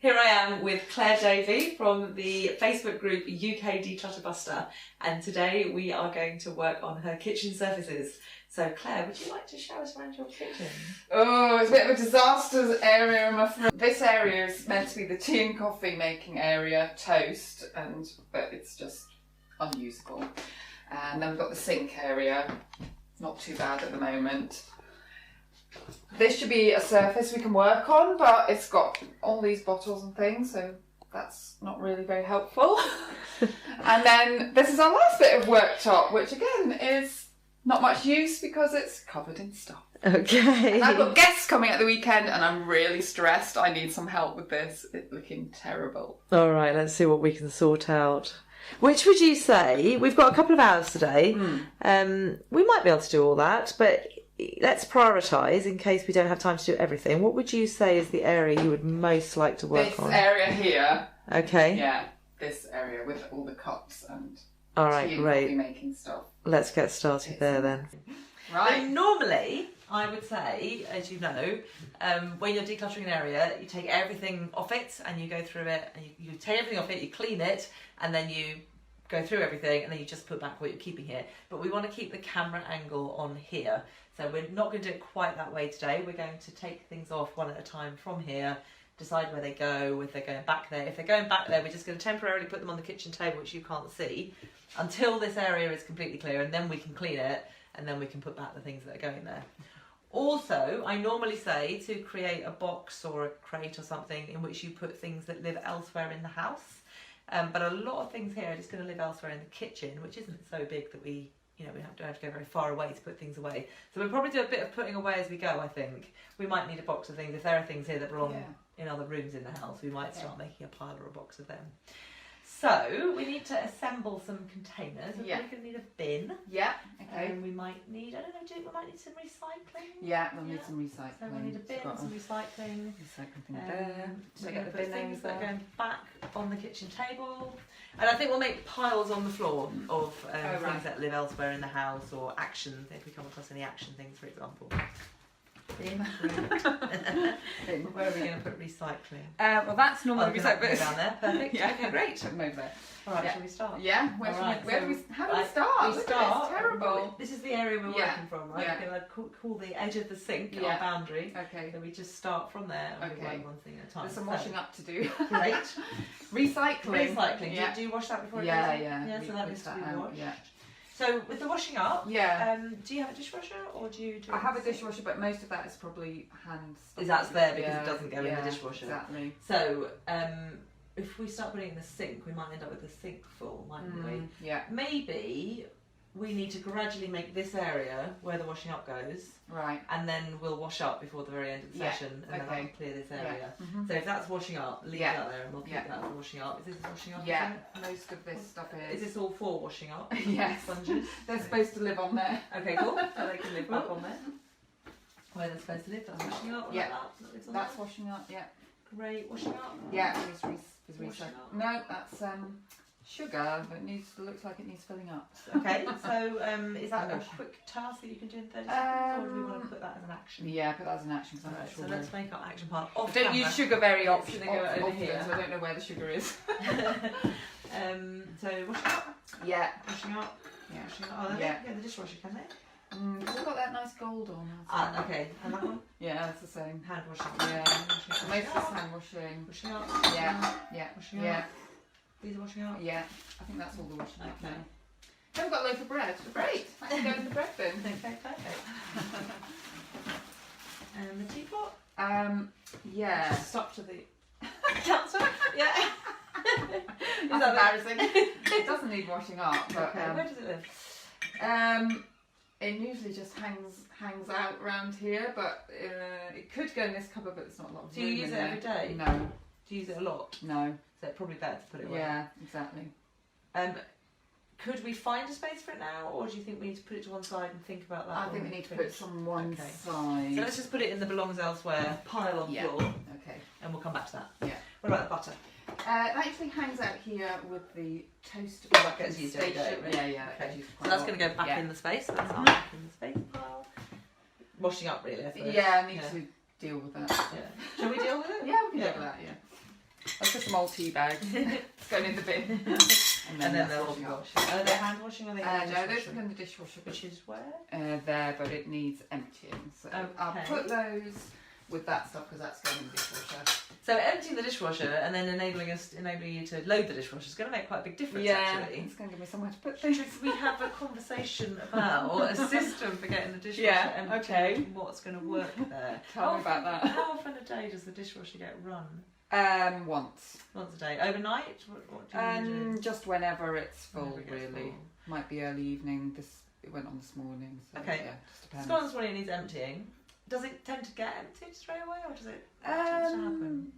Here I am with Claire Davey from the Facebook group UK Declutter Buster, and today we are going to work on her kitchen surfaces. So Claire, would you like to show us around your kitchen? Oh, it's a bit of a disaster area, I'm afraid. This area is meant to be the tea and coffee making area, toast, but it's just unusable. And then we've got the sink area, not too bad at the moment. This should be a surface we can work on, but it's got all these bottles and things, so that's not really very helpful. And then this is our last bit of worktop, which again is not much use because it's covered in stuff. Okay. And I've got guests coming at the weekend and I'm really stressed. I need some help with this. It's looking terrible. All right, let's see what we can sort out. Which would you say, we've got a couple of hours today, we might be able to do all that, but let's prioritise in case we don't have time to do everything. What would you say is the area you would most like to work on? This area here. Okay. Yeah, this area with all the cups and all right, tea and great. coffee making stuff. Let's get started there then. Right. And normally, I would say, as you know, when you're decluttering an area, you take everything off it and you go through it, and you take everything off it, you clean it, and then you go through everything, and then you just put back what you're keeping here. But we want to keep the camera angle on here. So we're not going to do it quite that way today. We're going to take things off one at a time from here, decide where they go, if they're going back there. If they're going back there, we're just going to temporarily put them on the kitchen table, which you can't see, until this area is completely clear, and then we can clean it, and then we can put back the things that are going there. Also, I normally say to create a box or a crate or something in which you put things that live elsewhere in the house. But a lot of things here are just going to live elsewhere in the kitchen, which isn't so big that we don't have to go very far away to put things away. So we'll probably do a bit of putting away as we go, I think. We might need a box of things. If there are things here that belong in other rooms in the house, we might start making a pile or a box of them. So we need to assemble some containers. We're going to need a bin. Yeah, okay. And we might need, I don't know, we might need some recycling. Yeah, we'll need some recycling. So we need a bin, some recycling. Recycling thing there. So we're going to put things that are going back on the kitchen table. And I think we'll make piles on the floor of things that live elsewhere in the house, or action, if we come across any action things, for example. Bin. Where are we going to put recycling? Well, that's normally recycling. Down there, perfect. Yeah. Okay, great. Put them over there. All right, shall we start? Yeah. How do we start? We start. It's terrible. This is the area we're working from, right? Yeah. We're going to call the edge of the sink our boundary. Okay. So we just start from there and we work one thing at a time. There's some washing up to do. Great. Recycling. Do you wash that before it goes in? Yeah, so that needs to be washed. Yeah. So with the washing up, do you have a dishwasher or do you do I have a dishwasher, but most of that is probably hand stuff. That's there because it doesn't go in the dishwasher. Exactly. So if we start putting it in the sink, we might end up with the sink full, mightn't we? Yeah. Maybe we need to gradually make this area where the washing up goes. Right. And then we'll wash up before the very end of the session, and then I'll clear this area. Yeah. So if that's washing up, leave that there and we'll keep that for washing up. Is this washing up? Yeah, most of this stuff is. Is this all for washing up? Yes. Sponges? They're supposed to live on there. Okay, cool. So they can live back on there. Where they're supposed to live, that's washing up. Yeah. Like that's washing up, yeah. Great, washing up. Yeah, it's recycling. No, that's sugar, but looks like it needs filling up. Okay, so is that a quick task that you can do in 30 seconds, or do we want to put that as an action? Yeah, put that as an action. Right, so let's make our action part off Don't camera. use sugar very often, So I don't know where the sugar is. So washing up? Yeah. Washing up? Yeah. Washing up. Oh, yeah. The dishwasher, can they? It's got that nice gold on. Okay, and that one? Yeah, it's the same. Hand washing. Yeah. Most of it's hand washing. Washing up? Yeah. Washing up? These are washing up? Yeah. I think that's all the washing up. Okay. Then we've got a loaf of bread. Great. I can go in the bread bin. Okay, perfect. And the teapot? Yeah. Stop to the counter? Yeah. That's embarrassing. It doesn't need washing up. But, okay. Where does it live? It usually just hangs out around here, but it could go in this cupboard, but it's not a lot of room. Do you use it every day? No. Do you use it a lot? No. So it's probably better to put it away. Yeah, exactly. Could we find a space for it now, or do you think we need to put it to one side and think about that? I think we need to put it on one side. So let's just put it in the belongs elsewhere pile on floor. Okay. And we'll come back to that. Yeah. What about the butter? It actually hangs out here with the toast. That gets used every day, right? Yeah. Okay. So that's going to go back in the space. So that's back in the space pile. Washing up, really, I suppose. Yeah, I need to deal with that. Yeah. Shall we deal with it? Yeah, we can deal with that, yeah. That's just some old tea bags. It's going in the bin. And then they'll all be washing. Are they hand washing or are they in the No, dishwasher? those are in the dishwasher. Which is where? There, but it needs emptying. So I'll put those with that stuff because that's going in the dishwasher. So emptying the dishwasher and then enabling you to load the dishwasher is going to make quite a big difference, actually. It's going to give me somewhere to put things. Should we have a conversation about a system for getting the dishwasher empty and what's going to work there? Tell me about that. How often a day does the dishwasher get run? Once. Once a day. Overnight? What do you do? Just whenever it's full, Whenever it gets really. full. Might be early evening. It went on this morning. So Okay. Yeah, just depends. It's gone this morning, it needs emptying. Does it tend to get emptied straight away or does it tend to happen?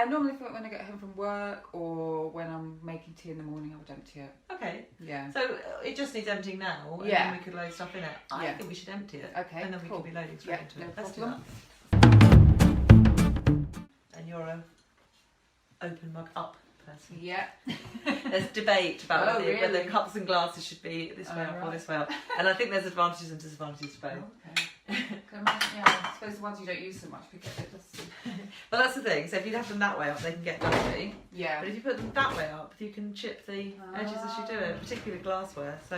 Normally when I get home from work or when I'm making tea in the morning, I would empty it. Okay. Yeah. So it just needs emptying now and then we could load stuff in it. I think we should empty it. Okay. And then we can be loading straight into it. Let's do problem. that. And you're a open mug up person. Yeah. There's debate about whether really? cups and glasses should be this way up or this way up. And I think there's advantages and disadvantages to both. Okay. I suppose the ones you don't use so much could get a bit dusty. But that's the thing, so if you have them that way up, they can get dusty. Yeah. But if you put them that way up, you can chip the edges as you do it, particularly with glassware. So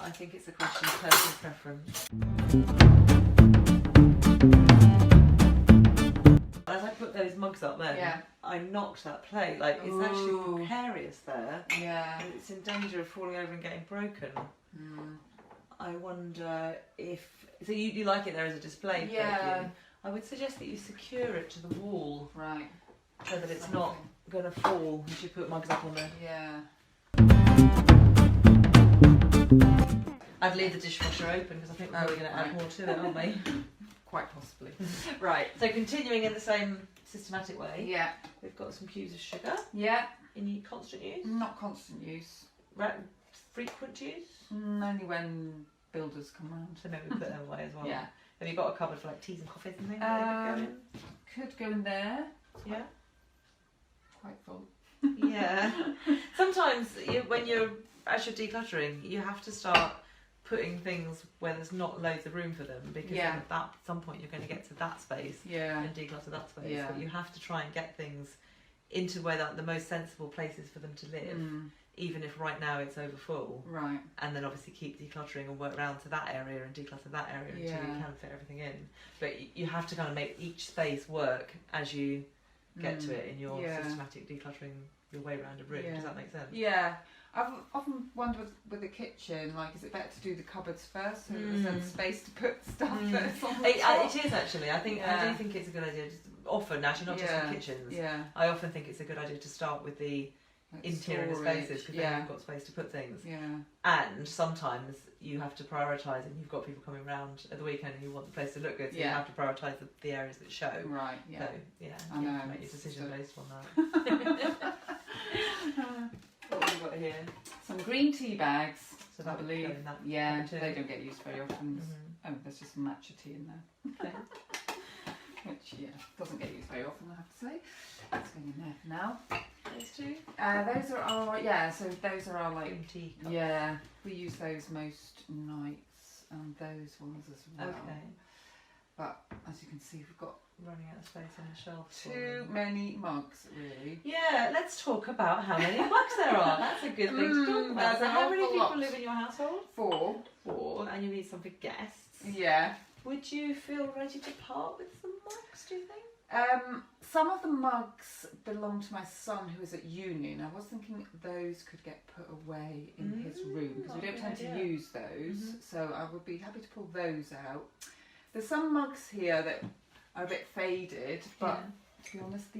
I think it's a question of personal preference. As I put those mugs up there, I knocked that plate. Like, it's actually precarious there. Yeah. And it's in danger of falling over and getting broken. I wonder if... So you like it there as a display? Yeah. Plate, I would suggest that you secure it to the wall. Right. So that it's not going to fall as you put mugs up on there. Yeah. I'd leave the dishwasher open because I think we're probably going to add more to it, aren't we? Quite possibly. Right, so continuing in the same systematic way, Yeah. we've got some cubes of sugar Yeah. in constant use. Not constant use. Frequent use. Only when builders come round. So maybe we put them away as well. Yeah. Have you got a cupboard for like teas and coffees and things that they Could go in there. could go in? Quite full. Yeah. Yeah. Sometimes as you're decluttering, you have to start putting things where there's not loads of room for them because then at some point you're going to get to that space and declutter that space. Yeah. But you have to try and get things into where the most sensible places for them to live, even if right now it's over full. Right. And then obviously keep decluttering and work around to that area and declutter that area until you can fit everything in. But you have to kind of make each space work as you get to it in your systematic decluttering your way around a room. Does that make sense? Yeah. I've often wondered with the kitchen, like, is it better to do the cupboards first so there's then space to put stuff that's on the top? It is actually. I do think it's a good idea. Often, actually, not just in kitchens. Yeah. I often think it's a good idea to start with the interior spaces because then you've got space to put things. Yeah. And sometimes you have to prioritise, and you've got people coming around at the weekend and you want the place to look good, so you have to prioritise the areas that show. Right. Yeah. So you have to make your decision based on that. What have we got here? Some green tea bags. So that would go in that. They don't get used very often. There's just some matcha tea in there. Okay. Which doesn't get used very often, I have to say. That's going in there for now. Those two? Those are our so those are our like green tea cups. Yeah, we use those most nights and those ones as well. Okay. But as you can see, we've got Running out of space on the shelf. too many mugs, really. Yeah, let's talk about how many mugs there are. That's a good thing to talk about. So how many people live in your household? 4. 4, and you need some for guests. Yeah. Would you feel ready to part with some mugs, do you think? Some of the mugs belong to my son who is at uni, and I was thinking those could get put away in his room because we don't tend to use those, so I would be happy to pull those out. There's some mugs here that are a bit faded, but to be honest, I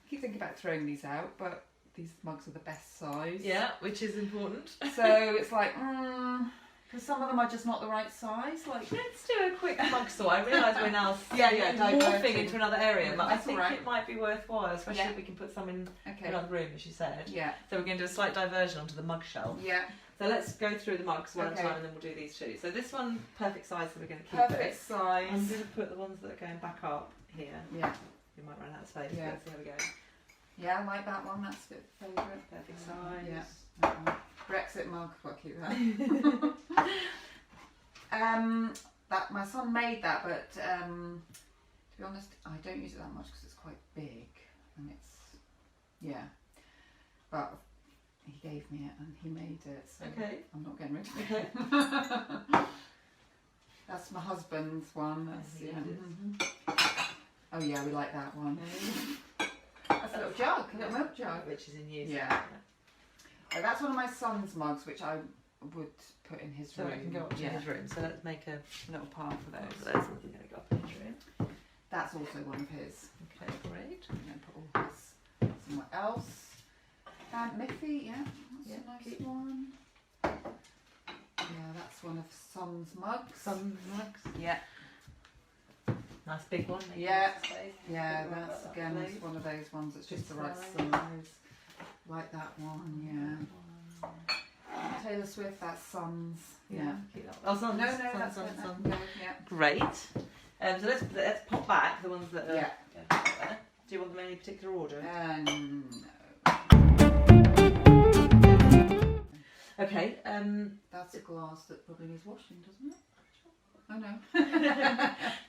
keep thinking about throwing these out, but these mugs are the best size. Yeah, which is important. So it's like, because some of them are just not the right size. Like, let's do a quick mug sort. I realise we're now diverging morphing into another area, but I That's think all right. it might be worthwhile, especially if we can put some in another room, as you said. Yeah. So we're going to do a slight diversion onto the mug shelf. Yeah. So let's go through the mugs one at a time, and then we'll do these two. So this one, perfect size, so we're going to keep Perfect it. size. I'm going to put the ones that are going back up here. Yeah. You might run out of space. Yeah. But there we go. Yeah, I like that one. That's a bit favourite. Perfect size. Yeah. That one. Brexit mug. Got to keep that. That my son made that, but to be honest, I don't use it that much because it's quite big. Yeah. But he gave me it and he made it, so Okay. I'm not getting rid of it. Okay. That's my husband's one. That's, Yeah, yeah. it is. Oh yeah, we like that one. That's a little jug, a little milk jug. Which is in use. Yeah. Oh, that's one of my son's mugs, which I would put in his So room. it can go up to his room. So let's make a little path for those. those. Those ones are going to go up in his room. That's also one of his. Okay, great. I'm going to put all his somewhere else. Miffy, yeah, that's a nice keep. one. Yeah, that's one of Son's mugs. Some mugs. Yeah. Nice big one. Yeah. Space. Yeah, Don't worry that's about again that it's one of those ones that's just the right size. size. Like that one, yeah. Taylor Swift, that's Son's. Yeah. Keep that. Oh, Sons. No, Sons, that's Sons, it. Sons. No, yeah. Great. So let's pop back the ones that are Yeah. there. Do you want them in any particular order? Okay. That's a glass that probably needs washing, doesn't it? Oh no.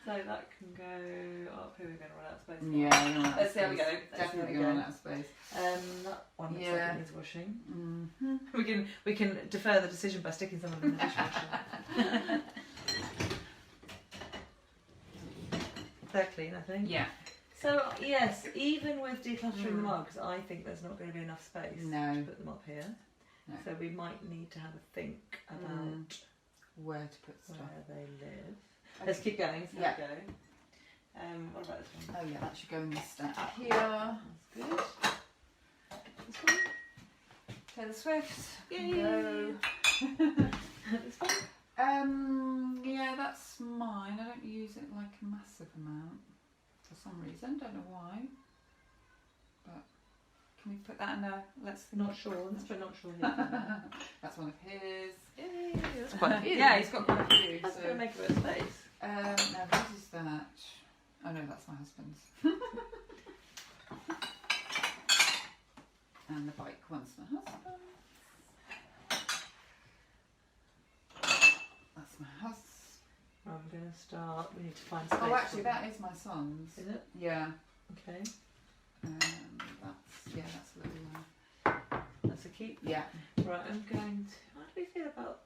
So that can go up. Here we're going to run out of space. Yeah, you're right. Let's see how we go. Let's see how Definitely we going go. out of space. That one looks like Yeah. it needs washing. Mm-hmm. We can defer the decision by sticking some of them in the dishwasher. They're clean, I think. Yeah. So yes, even with decluttering the mugs, I think there's not going to be enough space No. to put them up here. No. So we might need to have a think about Where to put stuff. where they live. Okay. Let's keep going. See Yeah. how we go. What about this one? Oh yeah, that should go in the stack here. That's good. This one. Taylor Swift. Yay. Go. This one. Yeah, that's mine. I don't use it like a massive amount for some reason. Don't know why. But can we put that in a? Let's Not sure. Let's put not sure here. That's one of his. Yay. That's quite. Yeah, he's got quite a few. That's So. going to make a bit of space. Now whose is that? Oh no, that's my husband's. And the bike one's my husband's. That's my husband. I'm going to start. We need to find space. Oh, actually, that is my son's. Is it? Yeah. Okay. That's a little. That's a keep. Yeah. Right. I'm going to. How do we feel about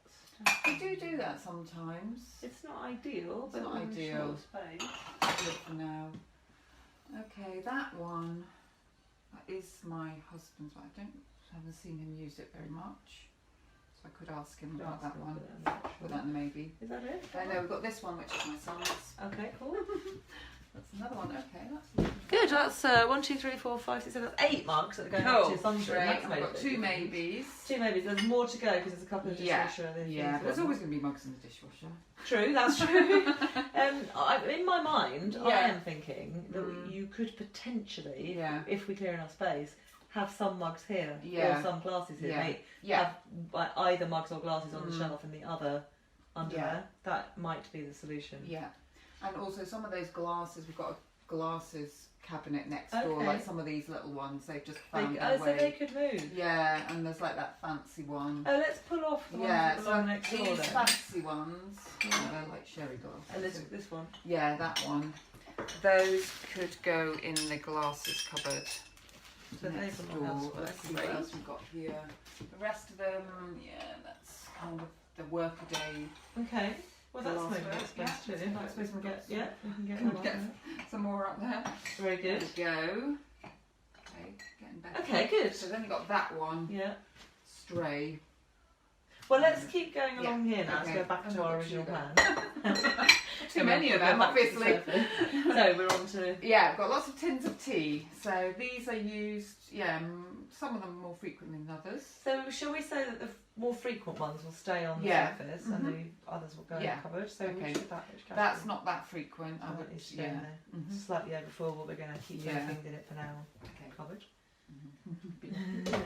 stuff? We do that sometimes. It's not ideal, It's but not we're in ideal. short space. Do it for now. Okay, that one. That is my husband's, but I haven't seen him use it very much. So I could ask him about that one. Put that in the maybe. Is that it? No, we've got this one, which is my son's. Okay, cool. That's another one. Okay, that's Good. That's 1, 2, 3, 4, 5, 6, 7, 8 marks that are going up to your son's room. Great. That's I've made got a bit two of difference. maybes. Two maybes. There's more to go because there's a couple of dishwasher. Yeah, but there's always going to be mugs in the dishwasher. True, that's true. In my mind, I Yeah. am thinking that you could potentially, Yeah. if we clear enough space, have some mugs here Yeah. or some glasses here. Yeah. Mate, Yeah. have either mugs or glasses on the shelf and the other under Yeah. there. That might be the solution. Yeah. And also some of those glasses, we've got a glasses cabinet next door, Okay. like some of these little ones, they've just found their Oh, so they way. could move. Yeah, and there's like that fancy one. Oh, let's pull off the ones Yeah, that so belong next door these then. fancy ones, they're like sherry glasses. And this one. Yeah, that one. Those could go in the glasses cupboard So they next belong door. elsewhere. Let's see what Great. else we've got here. The rest of them, yeah, that's kind of the workaday. Okay. Well, The that's last maybe bit, a space yeah. too. I suppose we can get. Yeah, we can get Can that we get one. some more up there? Very There good. we go. Okay, getting better. Okay, good. So we've only got that one. Yeah. Stray. Well, let's keep going Yeah, along here now. okay. Let's go back to I've our got original two plan. Too many of them, obviously. So we're on to. Yeah, I've got lots of tins of tea. So these are used, some of them more frequently than others. So shall we say that the more frequent ones will stay on the Yeah. surface and the others will go in Yeah. the cupboard? So Okay. which category? That's not that frequent. I I want would, it to go yeah. in there. Mhm. Slightly overfull, but we're going to keep Yeah. things in it for now. Okay. Cupboard. Mhm.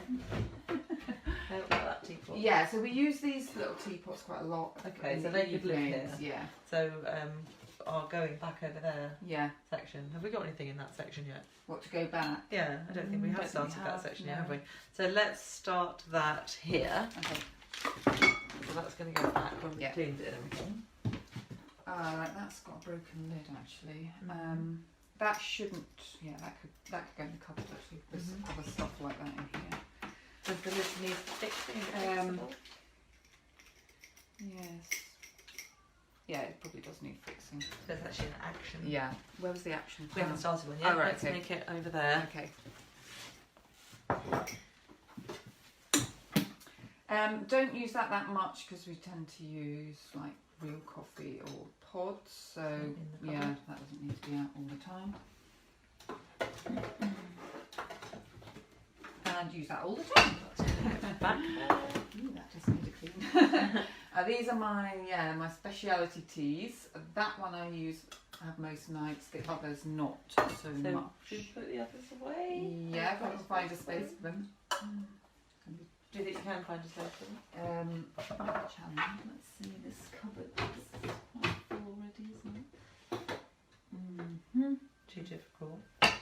What about that teapot? Yeah, so we use these little teapots quite a lot. Okay, in so the they could live evenings, here. Yeah. So our going back over there Yeah. section. Have we got anything in that section yet? What, to go back? Yeah, I don't think we have Don't think we started that have, section yet, no. have we? So let's start that here. Okay. So that's going to go back when we Yeah. cleaned it and everything. Right, that's got a broken lid actually. that shouldn't. Yeah, that could go in the cupboard actually. There's other stuff like that in here. Does the lid need fixing? Yes. Yeah, it probably does need fixing. There's actually an action. Yeah. Where was the action? We haven't started one yet. Oh, right, Let's okay. make it over there. Okay. Don't use that much because we tend to use like real coffee or pods. So yeah, that doesn't need to be out all the time. And use that all the time. Back. Ooh, that does need a clean. These are my speciality teas. That one I have most nights. The others not so much. Should we put the others away? Yeah, if I can find a space for them. Do you think you can find a space for them? Challenge. Let's see this cupboard. This is quite full already, isn't it? Too difficult.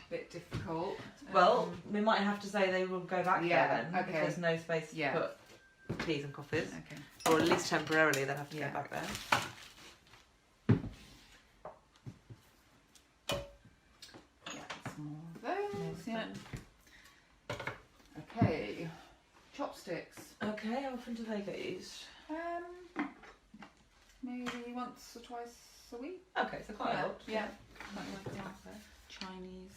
Bit difficult. Well, we might have to say they will go back there then. Okay. If there's no space to put teas and coffees. Okay. Or at least temporarily they'll have to go back there. Yeah, some more of those. Yeah. Okay. Chopsticks. Okay, how often do they get used? Maybe once or twice a week. Okay, so quite a lot. Yeah. Chinese.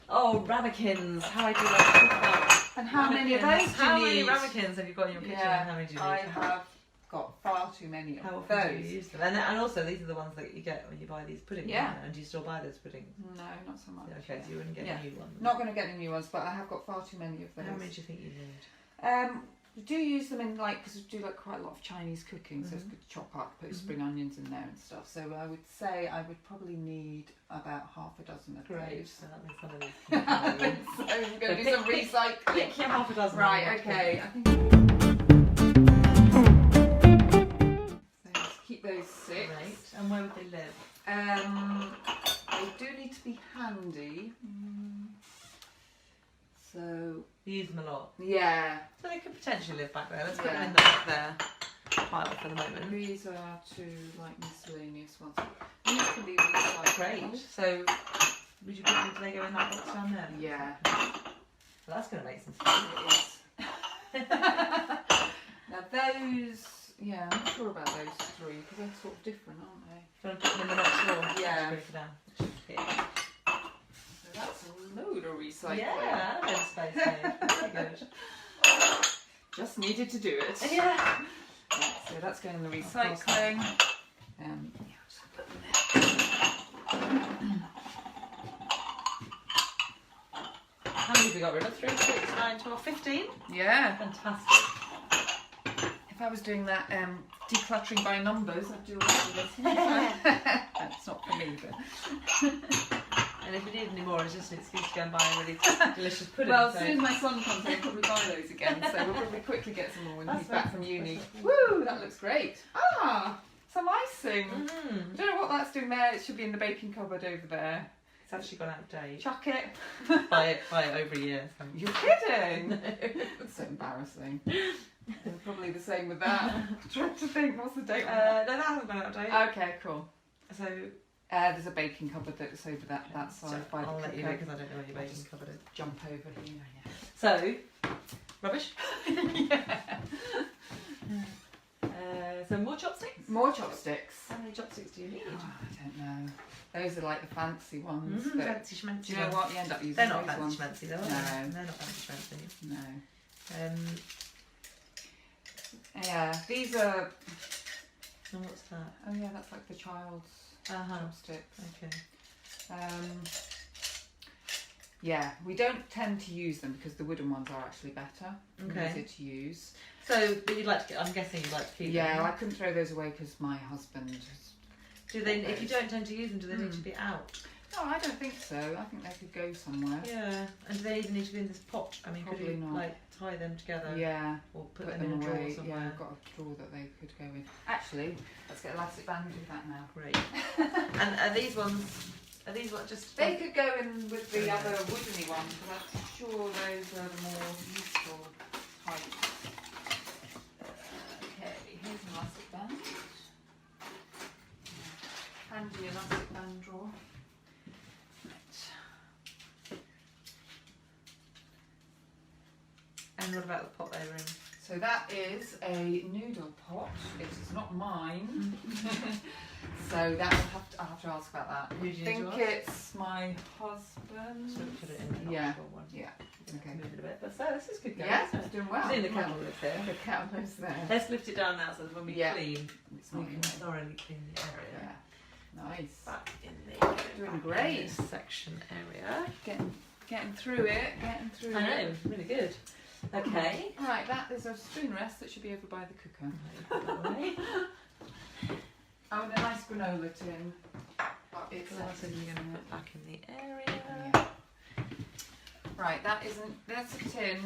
Oh, ramekins. How I do like to talk about. And how many of those do How you many need? ramekins have you got in your kitchen? Yeah, And how many do you I need? have got far too many of How often those. do you use them? And also, these are the ones that you get when you buy these puddings. Yeah. And do you still buy those puddings? No, not so much. Okay, so you wouldn't get a new one. Not going to get any new ones, but I have got far too many of those. How many do you think you need? We do use them in because we do like quite a lot of Chinese cooking, so it's good to chop up, put spring onions in there and stuff. So I would say I would probably need about half a dozen of Great. those. So that makes some of these. So we're going to do some recycling. Pick your half a dozen. Right, okay. I think so keep those 6. Great. And where would they live? They do need to be handy. So You use them a lot. yeah, So they could potentially live back there. Let's put them in the back there pile for the moment. these are 2 like miscellaneous ones. These can be recycled. Great. So would you put do they go in that box down there? Yeah, Well, that's going to make some sense. it is. Now those, I'm not sure about those 3 because they're sort of different, aren't they? Do you want to put them in the next drawer? Yeah. Break it down. So that's a load of recycling. Yeah, a bit of space made. Very good. Just needed to do it. Yeah. Right, so that's going in the recycling. Just put them there. How many have we got rid of? 3, 6, 9, 12, 15? Yeah. Fantastic. If I was doing that decluttering by numbers, I'd do all of this. That's not for me, but. And if we need any more, it's just an excuse to go and buy a really delicious pudding. Well, as soon as my son comes, I'll probably buy those again. So we'll probably quickly get some more when he's back from uni. Woo, that looks great. Some icing. I don't know what that's doing there. It should be in the baking cupboard over there. It's actually gone out of date. Chuck it. Buy it over a year. So. You're kidding. That's so embarrassing. Probably the same with that. I'm trying to think, what's the date on that? No, that hasn't gone out of date. Okay, cool. So there's a baking cupboard that's over that side by the I'll let you know cooker. because I don't know where your baking cupboard is. Jump over here. So, rubbish. So more chopsticks? More chopsticks. How many chopsticks do you need? Oh, I don't know. Those are like the fancy ones. But Fancy schmancy. do you know what? You end up using They're not those fancy ones. schmancy though, are No. they? They're not fancy schmancy. No. Yeah, these are. and what's that? Oh yeah, that's like the child's chopsticks. Okay. Yeah, we don't tend to use them because the wooden ones are actually better. Okay. Easier to use. So, but you'd like to, I'm guessing you'd like to keep them. Yeah, I couldn't throw those away because my husband. Do they, if you don't tend to use them, do they need to be out? No, I don't think so. I think they could go somewhere. Yeah. And do they even need to be in this pot? I mean, Probably could you not. like tie them together? Yeah. Or put them in a drawer away. somewhere? Yeah, I've got a drawer that they could go in. Actually, let's get elastic band and do that now. Great. And are these ones just... They could go in with the other woodeny ones, but I'm sure those are the more useful types. Okay, here's an elastic band. Handy elastic band drawer. And what about the pot they were in? So that is a noodle pot. It is not mine. So that I'll have to ask about that. Who do you I think need to ask? it's my husband. So we put it in the Yeah. offshore one. Yeah. Okay. Move it a bit. But so this is good going. Yeah, isn't it's it? doing well. It's in the kettle lives there. The kettle lives there. Let's lift it down now so that when we Yeah. clean, It's we not can in there. thoroughly clean the area. Yeah. Nice. Back in the Doing back great. in this section area. Getting through it. Getting through I it. know, really good. Okay. Right, that is a spoon rest that should be over by the cooker. Right. Oh, and a nice granola tin. It's What else are you going to put back in the area? Yeah. Right, that's a tin.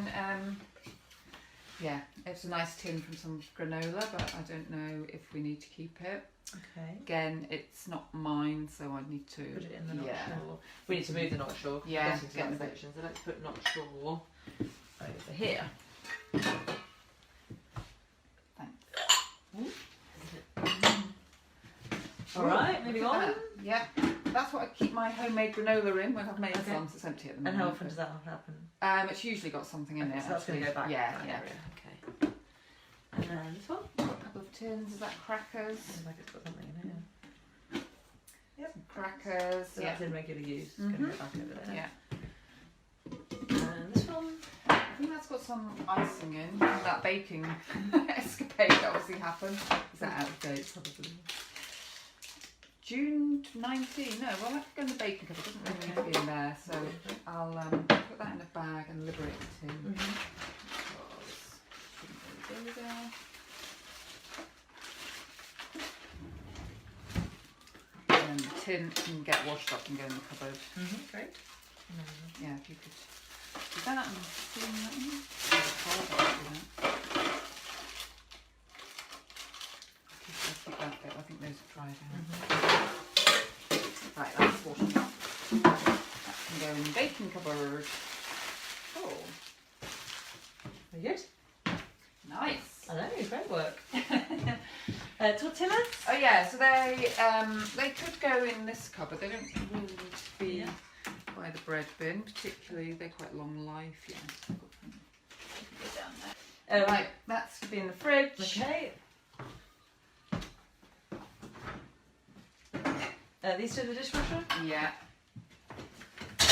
Yeah, it's a nice tin from some granola, but I don't know if we need to keep it. Okay. Again, it's not mine, so I need to Put it in the not yeah. sure. We need to move the not sure. Yeah, Get into get that the- section. So let's put not sure over here. Thanks. All right, moving Look at on. that. Yeah, that's what I keep my homemade granola in when I've made Okay. some. So it's empty at the And moment. how often does that happen? It's usually got something in Okay, it. so that's going to actually. go back Yeah, to that yeah. area. Okay. And then this one. Got a couple of tins. Is that crackers? Seems like it's got something in it. Some crackers. So yeah. that's in regular use. It's going to go back over there. Yeah. And this one. I think that's got some icing in. That baking escapade that obviously happened. Is that out of date? Probably. June 19. No, well, that could go in the baking cup. It doesn't really need to be in there. So I'll put that in a bag and liberate the tin. Mm-hmm. Shouldn't really go there. And the tin can get washed up and go in the cupboard. Mm-hmm. Great. Yeah, if you could do that and clean that in. I'll keep that bit. I think those are dried out. Right, that's washed up. That can go in the baking cupboard. Oh, Very good. nice. I know, great work. Tortillas? Oh yeah, so they could go in this cupboard. They don't really need to be Yeah. by the bread bin, particularly they're quite long life. Yeah, I've got them. Go down there. Right, that's to be in the fridge. Okay. These two in the dishwasher? Yeah. Does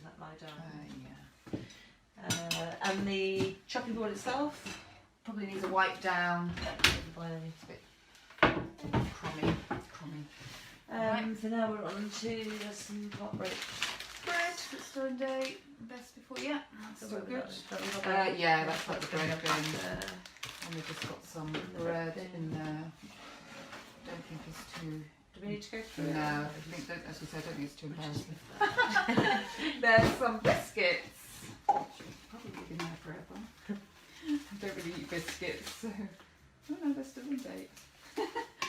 that lie down? Yeah. And the chopping board itself? Probably needs a wipe down. By any. Crummy. So now we're on to some pot bread. Bread that's still in date. Best before, yeah. That's still good. Yeah, Yeah, that's like the bread bin. Uh, And we've just got some the bread bread bin. in there. Don't think it's too. do we need to go through No, it? I think that, as we said, I don't think it's too We'll just embarrassing. leave that. There's some biscuits. Probably been there forever. I don't really eat biscuits, so. Oh no, they're still in date.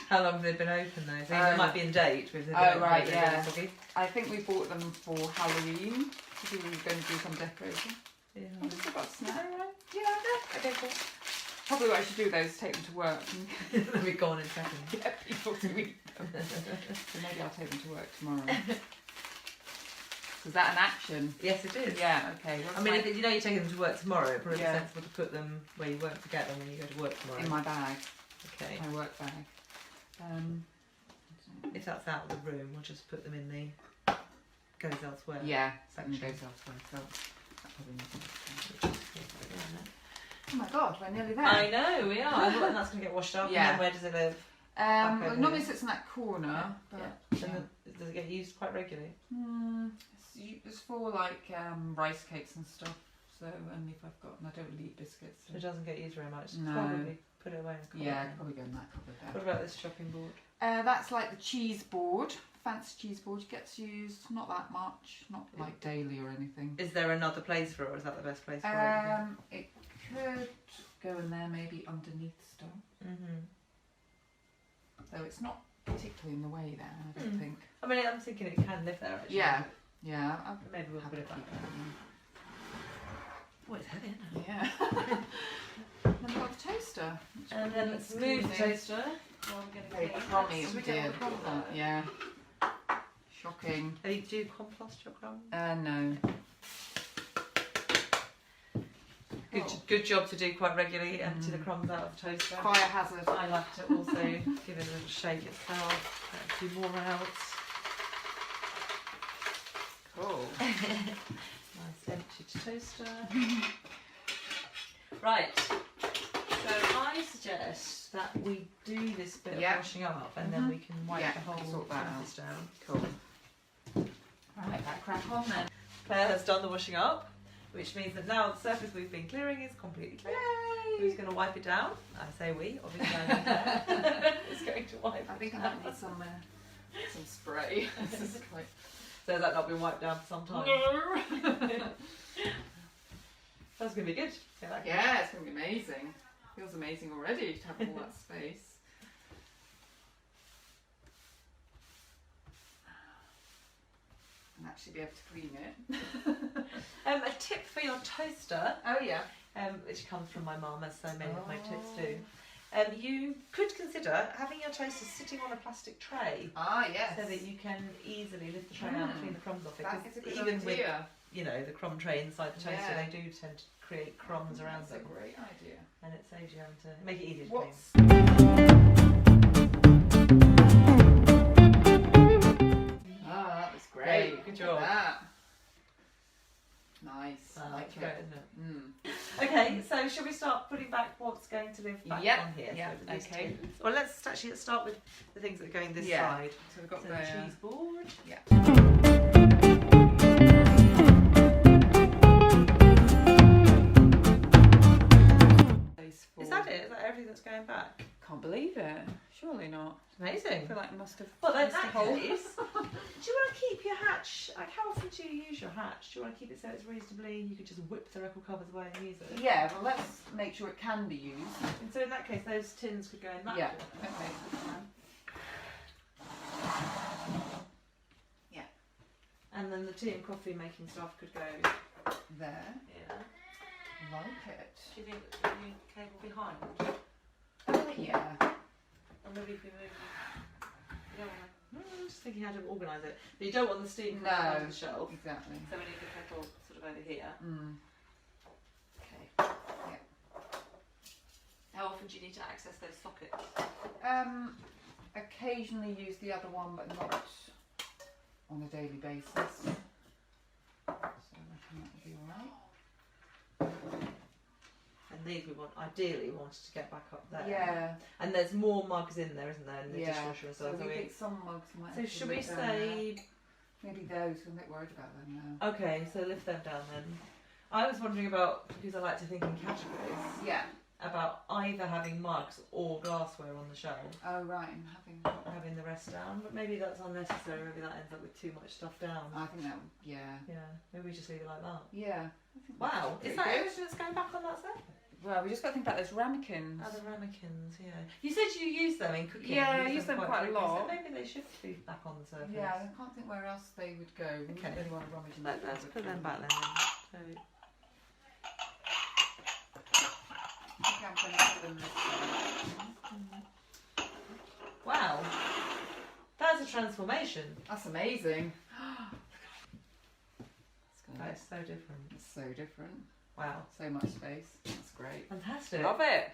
How long have they been open though? So they might be in date with the right, they're yeah. soggy. I think we bought them for Halloween because we were going to do some decorating. Yeah. I just about snack. Yeah, okay, cool. Probably what I should do though is take them to work and They'll be gone in seconds. get people to eat them. So maybe I'll take them to work tomorrow. Is that an action? Yes, it is. Yeah, okay. I mean, if you know you're taking them to work tomorrow, it probably Yeah. makes sensible to put them where you won't forget them when you go to work tomorrow. in my bag, Okay. my work bag. If that's out of the room, we'll just put them in the goes elsewhere. Yeah, section. something goes elsewhere. So that probably needs to. Oh my god, we're nearly there. I know, we are. I thought that's going to get washed up. Yeah. And then where does it live? Well, over normally here. sits in that corner, but Yeah. And does it get used quite regularly? it's for like rice cakes and stuff. So only if I've got, and I don't really eat biscuits. So it doesn't get used very much. No. Probably put it away. And Yeah, probably go in that cupboard What there. about this chopping board? That's like the cheese board, fancy cheese board. Gets used not that much, not like daily or anything. Is there another place for it, or is that the best place for it? It could go in there maybe underneath stuff. Mm-hmm. Though it's not particularly in the way there, I don't think. I mean, I'm thinking it can live there actually. Yeah, yeah. Maybe we'll put it back there. Oh, it's heavy, isn't it? Yeah. Then we've got the toaster. which And probably then needs let's move the cleaning. toaster. While we're getting Very clean. crummy, Should we oh get all dear. the crumbs out? Yeah. Shocking. Do you compost your crumbs? No. Good job to do quite regularly. Empty the crumbs out of the toaster. Fire hazard. I like to also give it a little shake itself. Get a few more out. Cool. Nice empty toaster. Right. So I suggest that we do this bit of washing up, and then we can wipe the whole surface down. Cool. Right, that crack on then. Claire has done the washing up, which means that now the surface we've been clearing is completely clear. Yay! Who's going to wipe it down? I say we, obviously I don't care. Who's going to wipe it I think I down? might need some spray. This is quite... So has that not been wiped down for some time? That's going to be good. Yeah, it's going to be amazing. Feels amazing already to have all that space. And actually be able to clean it. A tip for your toaster, Oh yeah. which comes from my mum, as so many of my tips do. You could consider having your toaster sitting on a plastic tray. Ah yes. So that you can easily lift the tray out and clean the crumbs off it. That is a good Even idea. with the crumb tray inside the toaster, Yeah. they do tend to create crumbs around That's them. a great idea. And it saves you having to make it easier to What's... Ah, that was great. Good Look job. at that. Nice. I like That's great, it. isn't it? Mm. Okay, so shall we start putting back what's going to live back on here? Yeah. So these Okay. tins. Well, let's actually start with the things that are going this Yeah. side. So we've got So the the cheese board. Yeah. Is that it? Is that everything that's going back? Can't believe it. Surely not. Amazing. I feel like I must have. Well, in missed a that hole. case, do you want to keep your hatch? Like, how often do you use your hatch? Do you want to keep it so it's reasonably? You could just whip the record covers away and use it. Yeah, well, let's make sure it can be used. And so in that case, those tins could go in that. Yeah. corner. Okay. And then the tea and coffee making stuff could go. There. Yeah. Like it. Do you think that the cable behind? Yeah. Or maybe if we move. You don't want to. I'm just thinking how to organise it. But you don't want the steam coming out of the shelf. Exactly. So we need the kettle sort of over here. Mm. Okay. Yeah. How often do you need to access those sockets? Occasionally use the other one, but not on a daily basis. So I reckon that will be alright. And these we ideally wanted to get back up there. Yeah. And there's more mugs in there, isn't there, in the dishwasher and So stuff. we think some mugs might So have to should we move down say? there. Maybe those? I'm a bit worried about them now. Okay, so lift them down then. I was wondering about, because I like to think in categories, Yeah. about either having mugs or glassware on the shelf, Oh right, and having the rest down. But maybe that's unnecessary. Maybe that ends up with too much stuff down. I think that. Yeah. Yeah, maybe we just leave it like that. Yeah. I think Wow, that's is that pretty everything that's going back on that surface? good. Well, we just got to think about those ramekins. Oh, the ramekins, yeah. You said you use them in cooking. Yeah, You I use them quite a regularly, lot. So maybe they should be back on the surface. Yeah, I can't think where else they would go. We Okay. don't really want to rummage in Let's put them back then. So, I think I'm going to put them this way. wow, that's a transformation. That's amazing. That is so different. It's so different. Wow, So much space. That's great. fantastic. Love it.